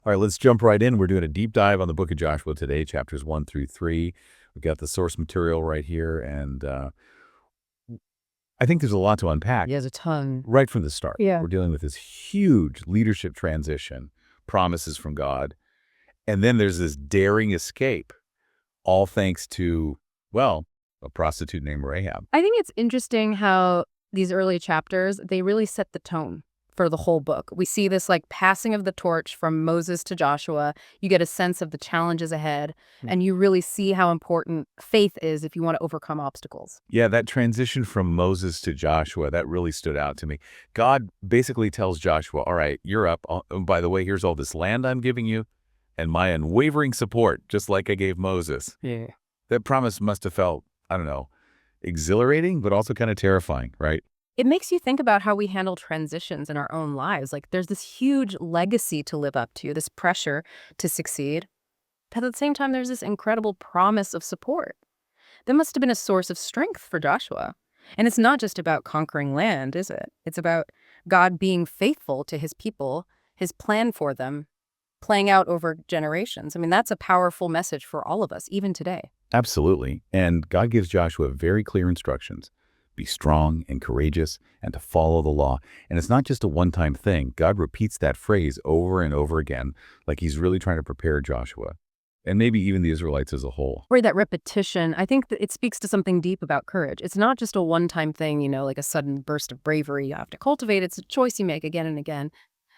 All right, let's jump right in. We're doing a deep dive on the book of Joshua today, chapters 1 through 3. We've got the source material right here, and I think there's a lot to unpack He has a ton. right from the start. Yeah. We're dealing with this huge leadership transition, promises from God, and then there's this daring escape, all thanks to, well, a prostitute named Rahab. I think it's interesting how these early chapters, they really set the tone for the whole book. We see this like passing of the torch from Moses to Joshua. You get a sense of the challenges ahead, and you really see how important faith is if you want to overcome obstacles. Yeah, that transition from Moses to Joshua, that really stood out to me. God basically tells Joshua, all right, you're up. Oh, by the way, here's all this land I'm giving you and my unwavering support, just like I gave Moses. Yeah. That promise must have felt, I don't know, exhilarating, but also kind of terrifying, right? It makes you think about how we handle transitions in our own lives. Like there's this huge legacy to live up to, this pressure to succeed. But at the same time, there's this incredible promise of support. That must have been a source of strength for Joshua. And it's not just about conquering land, is it? It's about God being faithful to his people, his plan for them, playing out over generations. I mean, that's a powerful message for all of us, even today. Absolutely. And God gives Joshua very clear instructions. Be strong and courageous and to follow the law. And it's not just a one-time thing. God repeats that phrase over and over again, like he's really trying to prepare Joshua and maybe even the Israelites as a whole. Where that repetition, I think that it speaks to something deep about courage. It's not just a one-time thing, like a sudden burst of bravery you have to cultivate. It's a choice you make again and again,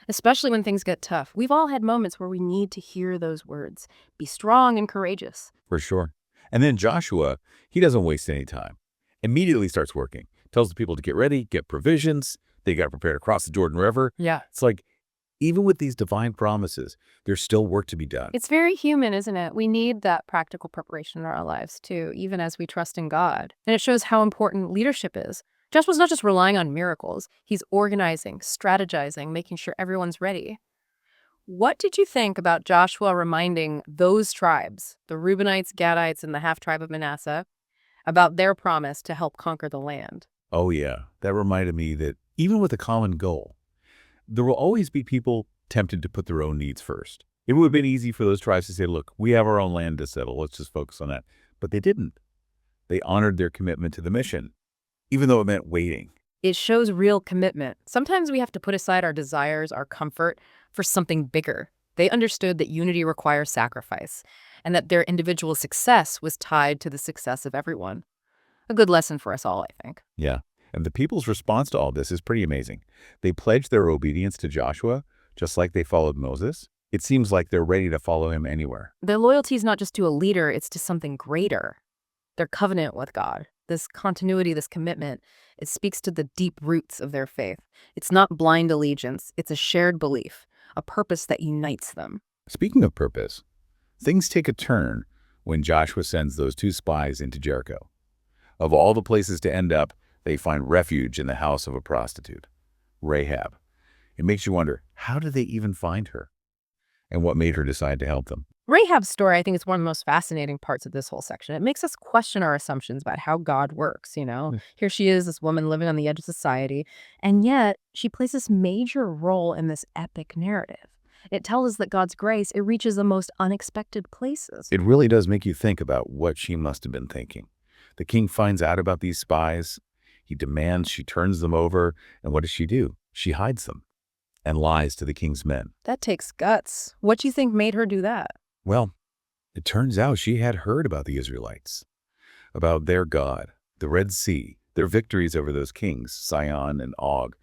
especially when things get tough. We've all had moments where we need to hear those words. Be strong and courageous. For sure. And then Joshua, he doesn't waste any time. Immediately starts working. Tells the people to get ready, get provisions. They got prepared to cross the Jordan River. Yeah. It's like, even with these divine promises, there's still work to be done. It's very human, isn't it? We need that practical preparation in our lives, too, even as we trust in God. And it shows how important leadership is. Joshua's not just relying on miracles. He's organizing, strategizing, making sure everyone's ready. What did you think about Joshua reminding those tribes, the Reubenites, Gadites, and the half-tribe of Manasseh, about their promise to help conquer the land? Oh, yeah. That reminded me that even with a common goal, there will always be people tempted to put their own needs first. It would have been easy for those tribes to say, look, we have our own land to settle. Let's just focus on that. But they didn't. They honored their commitment to the mission, even though it meant waiting. It shows real commitment. Sometimes we have to put aside our desires, our comfort, for something bigger. They understood that unity requires sacrifice, and that their individual success was tied to the success of everyone. A good lesson for us all, I think. Yeah. And the people's response to all this is pretty amazing. They pledged their obedience to Joshua, just like they followed Moses. It seems like they're ready to follow him anywhere. Their loyalty is not just to a leader, it's to something greater. Their covenant with God, this continuity, this commitment, it speaks to the deep roots of their faith. It's not blind allegiance, it's a shared belief, a purpose that unites them. Speaking of purpose, things take a turn when Joshua sends those two spies into Jericho. Of all the places to end up, they find refuge in the house of a prostitute, Rahab. It makes you wonder, how did they even find her? And what made her decide to help them? Rahab's story, I think, is one of the most fascinating parts of this whole section. It makes us question our assumptions about how God works. Here she is, this woman living on the edge of society, and yet she plays this major role in this epic narrative. It tells us that God's grace, it reaches the most unexpected places. It really does make you think about what she must have been thinking. The king finds out about these spies. He demands she turns them over. And what does she do? She hides them and lies to the king's men. That takes guts. What do you think made her do that? Well, it turns out she had heard about the Israelites, about their God, the Red Sea, their victories over those kings, Sihon and Og.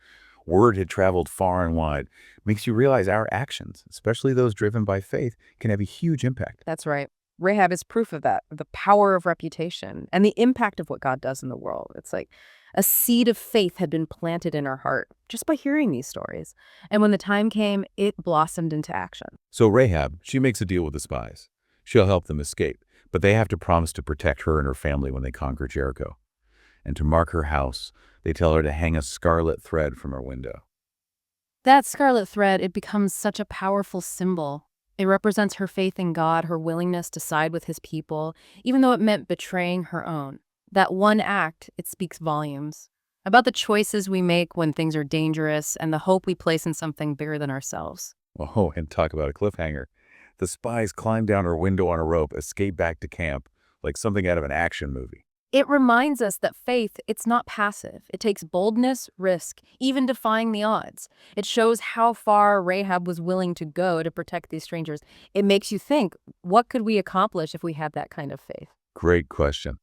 Word had traveled far and wide. Makes you realize our actions, especially those driven by faith, can have a huge impact. That's right. Rahab is proof of that, the power of reputation and the impact of what God does in the world. It's like a seed of faith had been planted in her heart just by hearing these stories. And when the time came, it blossomed into action. So Rahab, she makes a deal with the spies. She'll help them escape, but they have to promise to protect her and her family when they conquer Jericho. And to mark her house, they tell her to hang a scarlet thread from her window. That scarlet thread, it becomes such a powerful symbol. It represents her faith in God, her willingness to side with his people, even though it meant betraying her own. That one act, it speaks volumes about the choices we make when things are dangerous and the hope we place in something bigger than ourselves. Oh, and talk about a cliffhanger. The spies climb down her window on a rope, escape back to camp, like something out of an action movie. It reminds us that faith, it's not passive. It takes boldness, risk, even defying the odds. It shows how far Rahab was willing to go to protect these strangers. It makes you think, what could we accomplish if we had that kind of faith? Great question.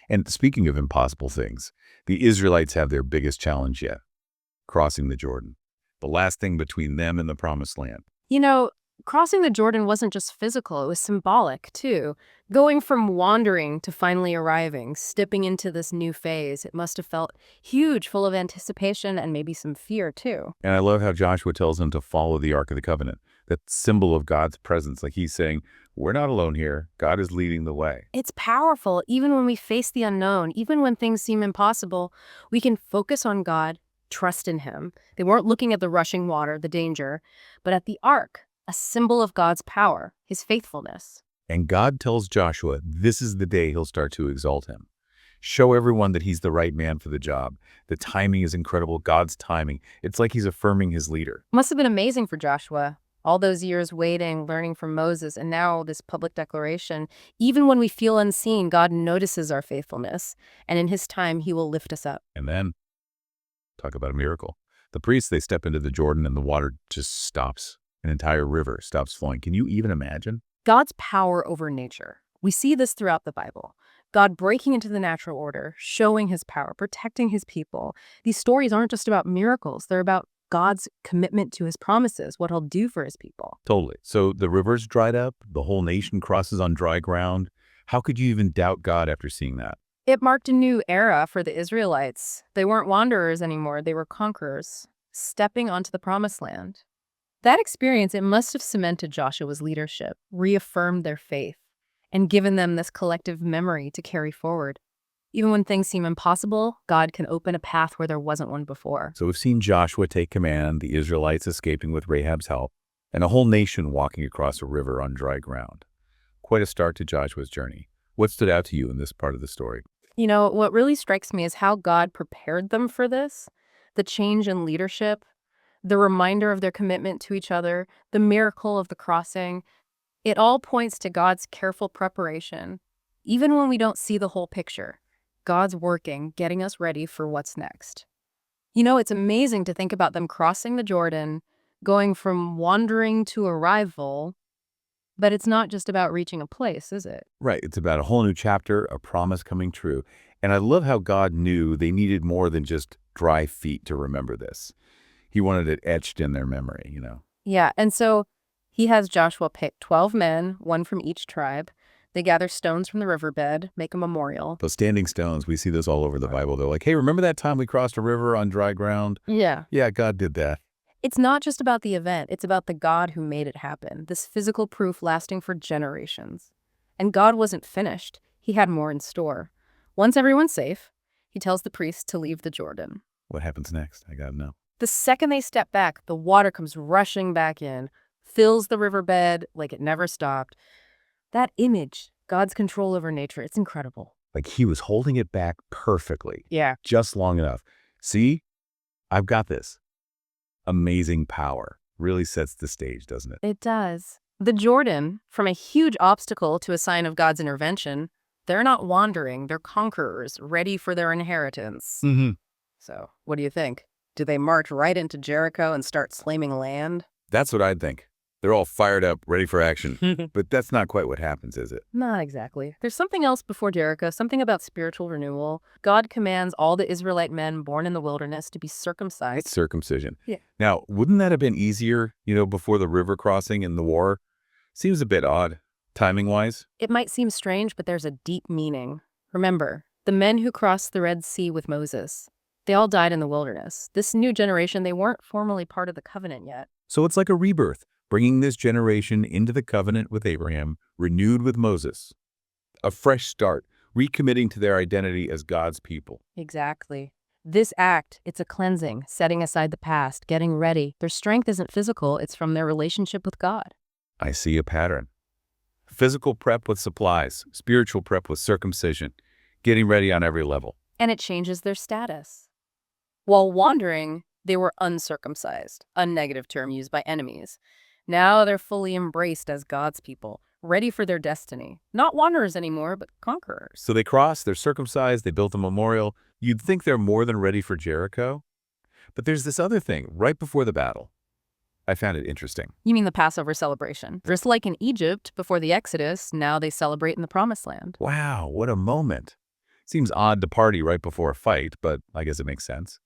And speaking of impossible things, the Israelites have their biggest challenge yet, crossing the Jordan, the last thing between them and the Promised Land. You know, crossing the Jordan wasn't just physical, it was symbolic, too. Going from wandering to finally arriving, stepping into this new phase, it must have felt huge, full of anticipation and maybe some fear, too. And I love how Joshua tells them to follow the Ark of the Covenant, that symbol of God's presence. Like he's saying, we're not alone here. God is leading the way. It's powerful, even when we face the unknown, even when things seem impossible, we can focus on God, trust in Him. They weren't looking at the rushing water, the danger, but at the ark, a symbol of God's power, His faithfulness. And God tells Joshua this is the day he'll start to exalt him. Show everyone that he's the right man for the job. The timing is incredible, God's timing. It's like he's affirming his leader. Must have been amazing for Joshua. All those years waiting, learning from Moses, and now this public declaration. Even when we feel unseen, God notices our faithfulness, and in His time, He will lift us up. And then, talk about a miracle. The priests, they step into the Jordan and the water just stops. An entire river stops flowing. Can you even imagine? God's power over nature. We see this throughout the Bible. God breaking into the natural order, showing His power, protecting His people. These stories aren't just about miracles. They're about God's commitment to His promises, what He'll do for His people. Totally. So the river's dried up. The whole nation crosses on dry ground. How could you even doubt God after seeing that? It marked a new era for the Israelites. They weren't wanderers anymore. They were conquerors, stepping onto the promised land. That experience, it must have cemented Joshua's leadership, reaffirmed their faith, and given them this collective memory to carry forward. Even when things seem impossible, God can open a path where there wasn't one before. So we've seen Joshua take command, the Israelites escaping with Rahab's help, and a whole nation walking across a river on dry ground. Quite a start to Joshua's journey. What stood out to you in this part of the story? You know, what really strikes me is how God prepared them for this. The change in leadership, the reminder of their commitment to each other, the miracle of the crossing. It all points to God's careful preparation. Even when we don't see the whole picture, God's working, getting us ready for what's next. You know, it's amazing to think about them crossing the Jordan, going from wandering to arrival, but it's not just about reaching a place, is it? Right. It's about a whole new chapter, a promise coming true. And I love how God knew they needed more than just dry feet to remember this. He wanted it etched in their memory, you know. Yeah, and so He has Joshua pick 12 men, one from each tribe. They gather stones from the riverbed, make a memorial. Those standing stones, we see this all over the Bible. They're like, hey, remember that time we crossed a river on dry ground? Yeah. Yeah, God did that. It's not just about the event, it's about the God who made it happen, this physical proof lasting for generations. And God wasn't finished. He had more in store. Once everyone's safe, He tells the priests to leave the Jordan. What happens next? I gotta know. The second they step back, the water comes rushing back in, fills the riverbed like it never stopped. That image, God's control over nature, it's incredible. Like he was holding it back perfectly. Yeah. Just long enough. See, I've got this. Amazing power. Really sets the stage, doesn't it? It does. The Jordan, from a huge obstacle to a sign of God's intervention, they're not wandering, they're conquerors, ready for their inheritance. Mm-hmm. So, what do you think? Do they march right into Jericho and start claiming land? That's what I'd think. They're all fired up, ready for action. But that's not quite what happens, is it? Not exactly. There's something else before Jericho, something about spiritual renewal. God commands all the Israelite men born in the wilderness to be circumcised. Circumcision. Yeah. Now, wouldn't that have been easier, before the river crossing and the war? Seems a bit odd, timing-wise. It might seem strange, but there's a deep meaning. Remember, the men who crossed the Red Sea with Moses, they all died in the wilderness. This new generation, they weren't formally part of the covenant yet. So it's like a rebirth, bringing this generation into the covenant with Abraham, renewed with Moses. A fresh start, recommitting to their identity as God's people. Exactly. This act, it's a cleansing, setting aside the past, getting ready. Their strength isn't physical, it's from their relationship with God. I see a pattern. Physical prep with supplies, spiritual prep with circumcision, getting ready on every level. And it changes their status. While wandering, they were uncircumcised, a negative term used by enemies. Now they're fully embraced as God's people, ready for their destiny. Not wanderers anymore, but conquerors. So they crossed, they're circumcised, they built a memorial. You'd think they're more than ready for Jericho. But there's this other thing right before the battle. I found it interesting. You mean the Passover celebration? Just like in Egypt before the Exodus, now they celebrate in the Promised Land. Wow, what a moment. Seems odd to party right before a fight, but I guess it makes sense.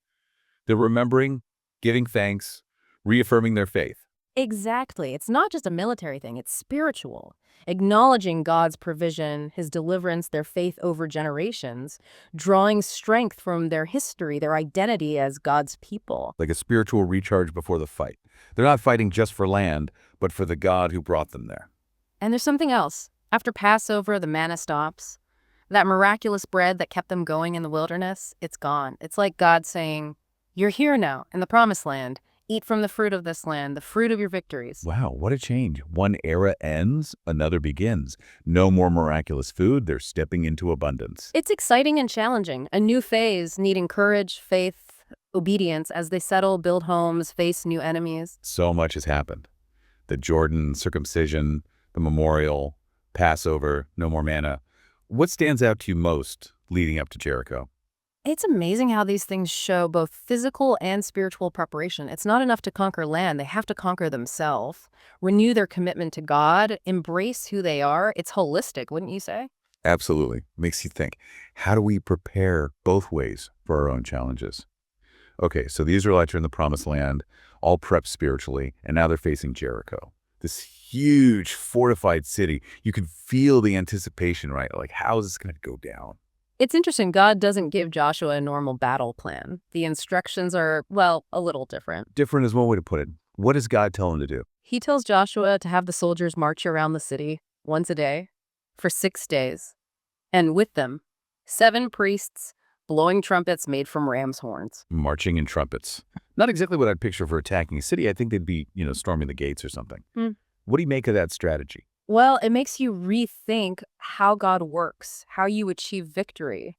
They're remembering, giving thanks, reaffirming their faith. Exactly. It's not just a military thing, it's spiritual. Acknowledging God's provision, his deliverance, their faith over generations, drawing strength from their history, their identity as God's people. Like a spiritual recharge before the fight. They're not fighting just for land, but for the God who brought them there. And there's something else. After Passover, the manna stops. That miraculous bread that kept them going in the wilderness, it's gone. It's like God saying, "You're here now, in the Promised Land. Eat from the fruit of this land, the fruit of your victories." Wow, what a change. One era ends, another begins. No more miraculous food, they're stepping into abundance. It's exciting and challenging. A new phase needing courage, faith, obedience as they settle, build homes, face new enemies. So much has happened. The Jordan circumcision, the memorial, Passover, no more manna. What stands out to you most leading up to Jericho? It's amazing how these things show both physical and spiritual preparation. It's not enough to conquer land. They have to conquer themselves, renew their commitment to God, embrace who they are. It's holistic, wouldn't you say? Absolutely. Makes you think, how do we prepare both ways for our own challenges? Okay, so the Israelites are in the Promised Land, all prepped spiritually, and now they're facing Jericho. This huge fortified city. You can feel the anticipation, right? Like, how is this going to go down? It's interesting. God doesn't give Joshua a normal battle plan. The instructions are, well, a little different. Different is one way to put it. What does God tell him to do? He tells Joshua to have the soldiers march around the city once a day for 6 days. And with them, 7 priests blowing trumpets made from ram's horns. Marching in trumpets. Not exactly what I'd picture for attacking a city. I think they'd be, storming the gates or something. What do you make of that strategy? Well, it makes you rethink how God works, how you achieve victory.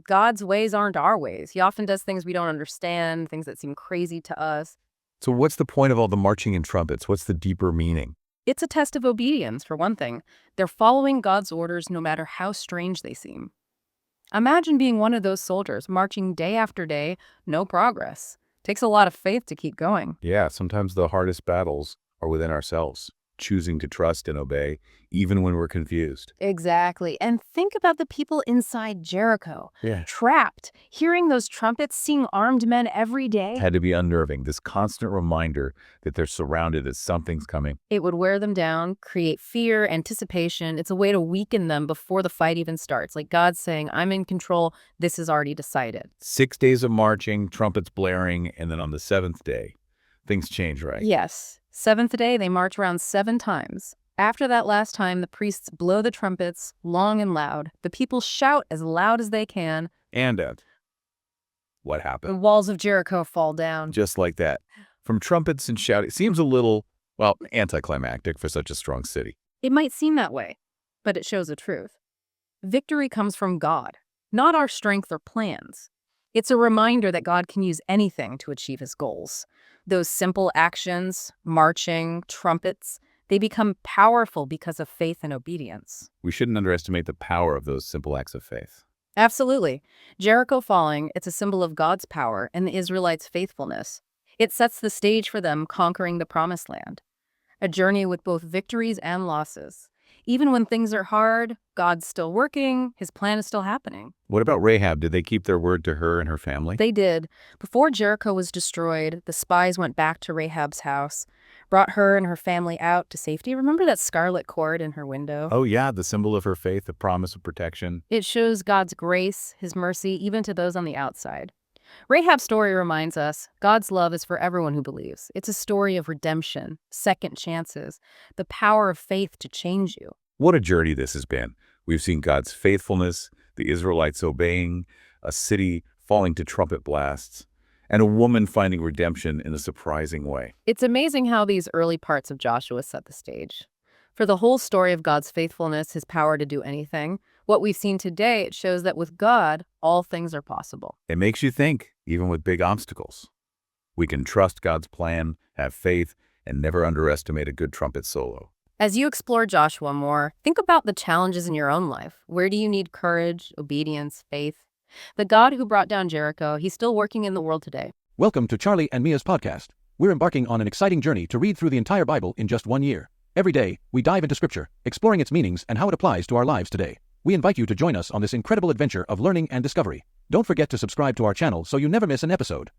God's ways aren't our ways. He often does things we don't understand, things that seem crazy to us. So what's the point of all the marching in trumpets? What's the deeper meaning? It's a test of obedience, for one thing. They're following God's orders no matter how strange they seem. Imagine being one of those soldiers, marching day after day, no progress. Takes a lot of faith to keep going. Yeah, sometimes the hardest battles are within ourselves, choosing to trust and obey, even when we're confused. Exactly. And think about the people inside Jericho. Yeah. Trapped, hearing those trumpets, seeing armed men every day. Had to be unnerving, this constant reminder that they're surrounded, that something's coming. It would wear them down, create fear, anticipation. It's a way to weaken them before the fight even starts. Like God saying, I'm in control. This is already decided. 6 days of marching, trumpets blaring, and then on the 7th day, things change, right? Yes. 7th day, they march around 7 times. After that last time, the priests blow the trumpets long and loud. The people shout as loud as they can. And what The happened? walls of Jericho fall down. Just like that. From trumpets and shouting, seems a little, anticlimactic for such a strong city. It might seem that way, but it shows the truth. Victory comes from God, not our strength or plans. It's a reminder that God can use anything to achieve his goals. Those simple actions, marching, trumpets, they become powerful because of faith and obedience. We shouldn't underestimate the power of those simple acts of faith. Absolutely. Jericho falling, it's a symbol of God's power and the Israelites' faithfulness. It sets the stage for them conquering the Promised Land. A journey with both victories and losses. Even when things are hard, God's still working, his plan is still happening. What about Rahab? Did they keep their word to her and her family? They did. Before Jericho was destroyed, the spies went back to Rahab's house, brought her and her family out to safety. Remember that scarlet cord in her window? Oh yeah, the symbol of her faith, the promise of protection. It shows God's grace, his mercy, even to those on the outside. Rahab's story reminds us God's love is for everyone who believes. It's a story of redemption, second chances, the power of faith to change you. What a journey this has been. We've seen God's faithfulness, the Israelites obeying, a city falling to trumpet blasts, and a woman finding redemption in a surprising way. It's amazing how these early parts of Joshua set the stage. For the whole story of God's faithfulness, his power to do anything, what we've seen today, it shows that with God, all things are possible. It makes you think, even with big obstacles. We can trust God's plan, have faith, and never underestimate a good trumpet solo. As you explore Joshua more, think about the challenges in your own life. Where do you need courage, obedience, faith? The God who brought down Jericho, he's still working in the world today. Welcome to Charlie and Mia's podcast. We're embarking on an exciting journey to read through the entire Bible in just 1 year. Every day, we dive into Scripture, exploring its meanings and how it applies to our lives today. We invite you to join us on this incredible adventure of learning and discovery. Don't forget to subscribe to our channel so you never miss an episode.